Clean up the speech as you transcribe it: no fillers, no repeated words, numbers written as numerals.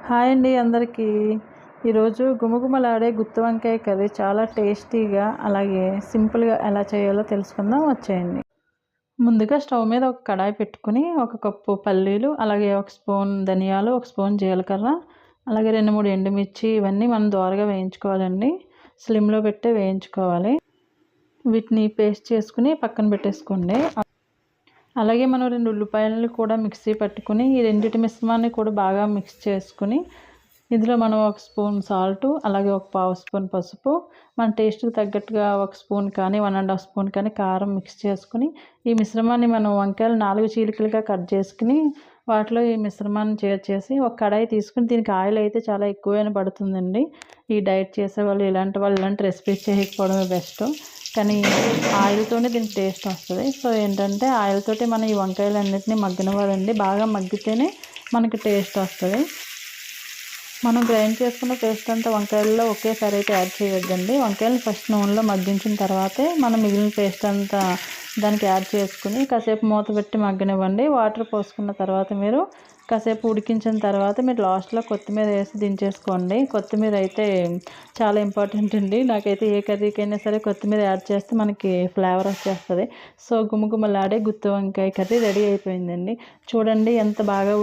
Hi అండి అందరికీ. ఈరోజు గుమగుమలాడే గుత్తి వంకాయ కర్రీ చాలా టేస్టీగా అలాగే సింపుల్గా ఎలా చేయాలో తెలుసుకుందాం, వచ్చేయండి. ముందుగా స్టవ్ మీద ఒక కడాయి పెట్టుకుని ఒక కప్పు పల్లీలు, అలాగే ఒక స్పూన్ ధనియాలు, ఒక స్పూన్ జీలకర్ర, అలాగే 2-3 ఎండుమిర్చి ఇవన్నీ మనం దోరగా వేయించుకోవాలండి. స్లిమ్లో పెట్టే వేయించుకోవాలి. వీటిని పేస్ట్ చేసుకుని పక్కన పెట్టేసుకోండి. అలాగే మనం 2 ఉల్లిపాయలను కూడా మిక్సీ పట్టుకుని ఈ రెండింటి మిశ్రమాన్ని కూడా బాగా మిక్స్ చేసుకుని ఇందులో మనం ఒక స్పూన్ సాల్ట్, అలాగే ఒక పావు స్పూన్ పసుపు, మన టేస్ట్కి తగ్గట్టుగా ఒక స్పూన్ కానీ 1.5 స్పూన్ కానీ కారం మిక్స్ చేసుకుని ఈ మిశ్రమాన్ని మనం వంకాయలు 4 చీలికలుగా కట్ చేసుకుని వాటిలో ఈ మిశ్రమాన్ని చేర్చేసి ఒక కడాయి తీసుకుని, దీనికి ఆయిల్ అయితే చాలా ఎక్కువైనా పడుతుందండి. ఈ డైట్ చేసేవాళ్ళు ఇలాంటి రెసిపీస్ చేయకపోవడమే బెస్ట్. కానీ ఆయిల్తోనే దీనికి టేస్ట్ వస్తుంది. సో ఏంటంటే ఆయిల్ తోటి మనం ఈ వంకాయలన్నిటిని మగ్గనివ్వాలండి. బాగా మగ్గితేనే మనకి టేస్ట్ వస్తుంది. మనం గ్రైండ్ చేసుకున్న పేస్ట్ అంతా వంకాయల్లో ఒకేసారి అయితే యాడ్ చేయొద్దండి. వంకాయలను ఫస్ట్ నూనెలో మగ్గించిన తర్వాతే మనం మిగిలిన పేస్ట్ అంతా దానికి యాడ్ చేసుకుని కాసేపు మూత పెట్టి మగ్గనివ్వండి. వాటర్ పోసుకున్న తర్వాత మీరు కాసేపు ఉడికించిన తర్వాత మీరు లాస్ట్లో కొత్తిమీర వేసి దించేసుకోండి. కొత్తిమీర అయితే చాలా ఇంపార్టెంట్ అండి. నాకైతే ఏ కర్రీకైనా సరే కొత్తిమీర యాడ్ చేస్తే మనకి ఫ్లేవర్ వచ్చేస్తుంది. సో గుమగుమలాడే గుత్తి వంకాయ కర్రీ రెడీ అయిపోయిందండి. చూడండి ఎంత బాగా